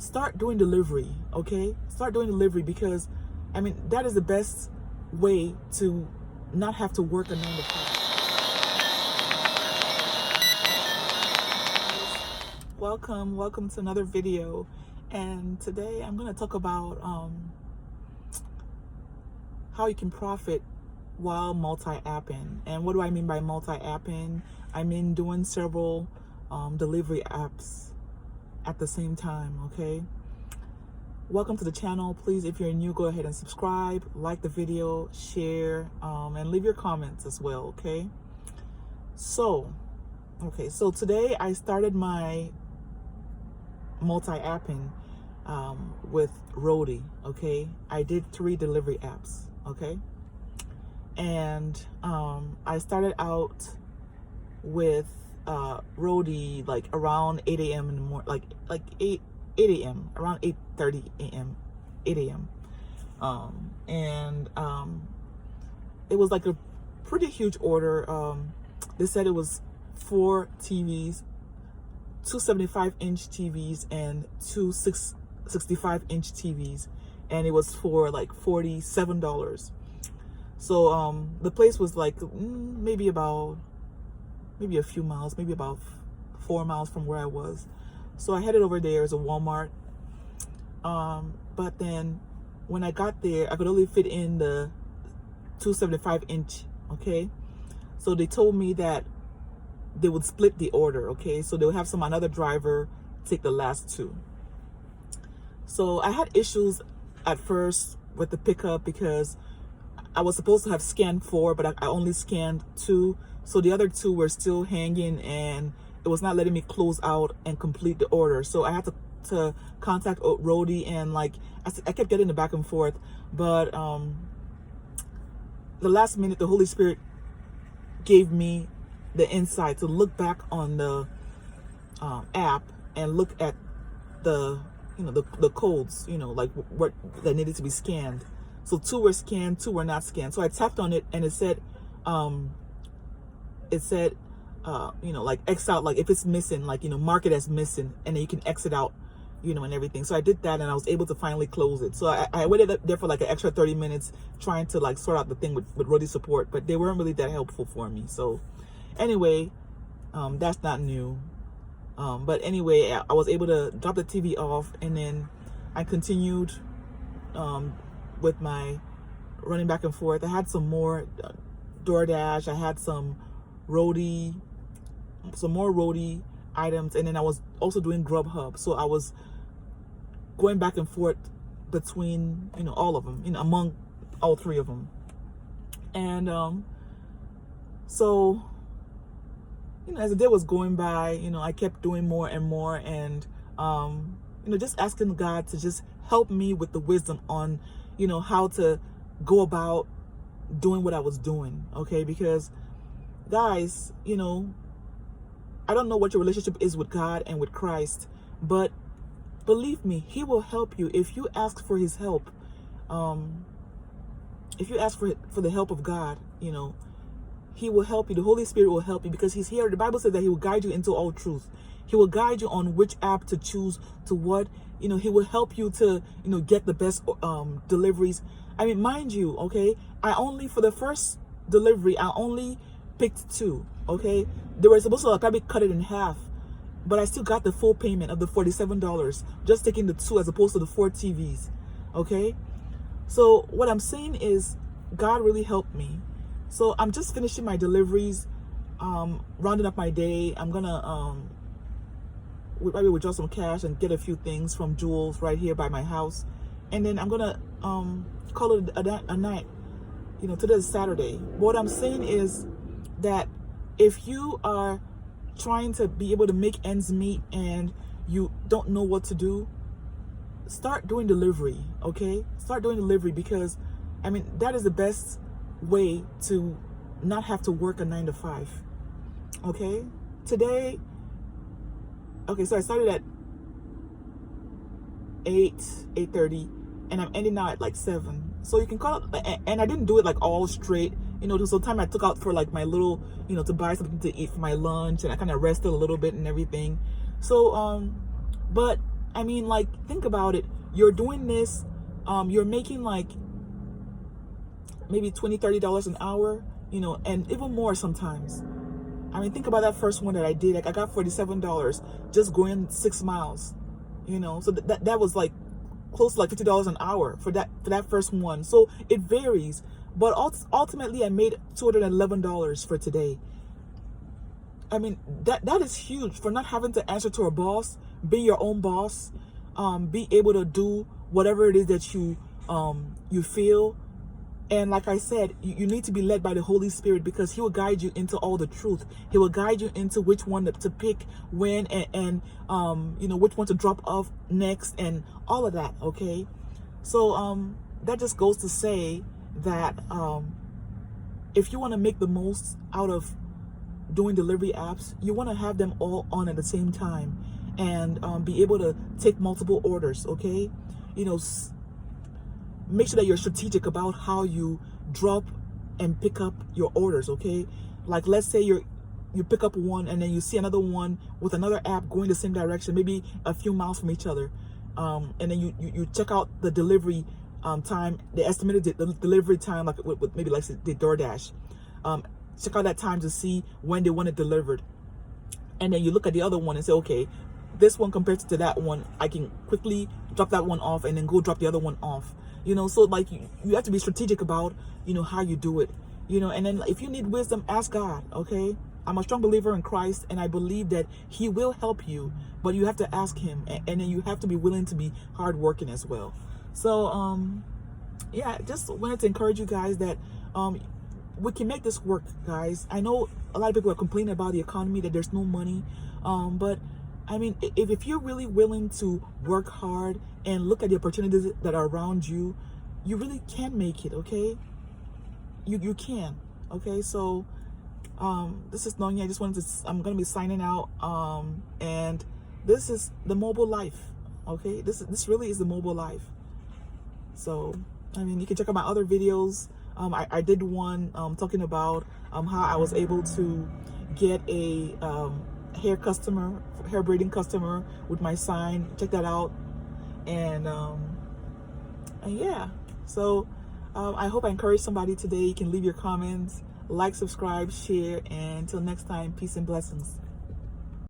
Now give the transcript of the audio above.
start doing delivery, okay? Start doing delivery because, I mean, that is the best way to not have to work a 9 to 5. Welcome to another video. And today I'm going to talk about how you can profit while multi-apping. And what do I mean by multi-apping? I mean doing several delivery apps at the same time, okay? Welcome to the channel. Please, if you're new, go ahead and subscribe, like the video, share, and leave your comments as well, okay? So today I started my multi-apping with Roadie, okay? I did 3 delivery apps, okay? And I started out with Roadie like around 8 a.m. in the morning, like 8 a.m. around 8:30 a.m. 8 a.m. It was like a pretty huge order. They said it was 4 TVs, 2 75-inch TVs and 2 65-inch TVs, and it was for like $47. So the place was like maybe a few miles, maybe about 4 miles from where I was. So I headed over there as a Walmart. But then when I got there, I could only fit in the 2 75-inch, okay? So they told me that they would split the order, okay? So they would have another driver take the last 2. So I had issues at first with the pickup because I was supposed to have scanned 4, but I only scanned 2. So the other 2 were still hanging and it was not letting me close out and complete the order. So I had to contact Roadie, and like I kept getting the back and forth. But the last minute, the Holy Spirit gave me the insight to look back on the app and look at the codes, like what that needed to be scanned. So 2 were scanned, 2 were not scanned. So I tapped on it and it said like X out, like if it's missing, like, mark it as missing, and then you can exit out, and everything. So I did that and I was able to finally close it. So I waited up there for like an extra 30 minutes trying to like sort out the thing with Roadie support, but they weren't really that helpful for me. So anyway, that's not new. But anyway, I was able to drop the TV off, and then I continued with my running back and forth. I had some more DoorDash. I had some more Roadie items, and then I was also doing Grubhub. So I was going back and forth between all of them, among all 3 of them. And so as the day was going by, I kept doing more and more, and just asking God to just help me with the wisdom on how to go about doing what I was doing, okay? Because guys, I don't know what your relationship is with God and with Christ, but believe me, He will help you if you ask for His help. If you ask for the help of God, He will help you. The Holy Spirit will help you because He's here. The Bible says that He will guide you into all truth. He will guide you on which app to choose, to what, He will help you to, get the best deliveries. I mean, mind you, okay, for the first delivery, I only picked 2, okay? They were supposed to probably cut it in half, but I still got the full payment of the $47, just taking the 2 as opposed to the 4 TVs, okay? So what I'm saying is God really helped me. So I'm just finishing my deliveries, rounding up my day. I'm gonna probably withdraw some cash and get a few things from Jules right here by my house, and then I'm gonna call it a night. Today is Saturday. What I'm saying is that if you are trying to be able to make ends meet and you don't know what to do, start doing delivery, okay? Start doing delivery because, I mean, that is the best way to not have to work a 9 to 5, okay? Today, okay, so I started at 8:30, and I'm ending now at like 7. So you can call it, and I didn't do it like all straight. So time I took out for like my little, to buy something to eat for my lunch, and I kind of rested a little bit and everything. So, but I mean, like, think about it. You're doing this, you're making like maybe $20, $30 an hour, you know, and even more sometimes. I mean, think about that first one that I did. Like, I got $47 just going 6 miles, you know. So that was like close to like $50 an hour for that first one. So it varies, but ultimately I made $211 for today. I mean, that is huge, for not having to answer to a boss, be your own boss, be able to do whatever it is that you feel. And like I said, you need to be led by the Holy Spirit, because he will guide you into all the truth. He will guide you into which one to pick, when, and you know, which one to drop off next, and all of that. Okay, so that just goes to say that if you want to make the most out of doing delivery apps, you want to have them all on at the same time, and be able to take multiple orders. Okay, you know, make sure that you're strategic about how you drop and pick up your orders. Okay, like, let's say you pick up one, and then you see another one with another app going the same direction, maybe a few miles from each other, and then you check out the delivery time, the estimated delivery time, like with maybe like the DoorDash. Check out that time to see when they want it delivered, and then you look at the other one and say, okay, this one compared to that one, I can quickly drop that one off and then go drop the other one off. You know, so like you have to be strategic about, you know, how you do it, you know. And then if you need wisdom, ask God. Okay, I'm a strong believer in Christ, and I believe that he will help you, but you have to ask him, and then you have to be willing to be hardworking as well. So yeah, just wanted to encourage you guys that we can make this work, guys. I know a lot of people are complaining about the economy, that there's no money, but I mean, if you're really willing to work hard and look at the opportunities that are around you, you really can make it. Okay, you can. Okay, so this is Nonya. I just wanted to, I'm gonna be signing out, and this is the mobile life. Okay, this really is the mobile life. So I mean, you can check out my other videos. I did one talking about how I was able to get a hair braiding customer with my sign. Check that out. And yeah, so I hope I encourage somebody today. You can leave your comments, like, subscribe, share, and until next time, peace and blessings.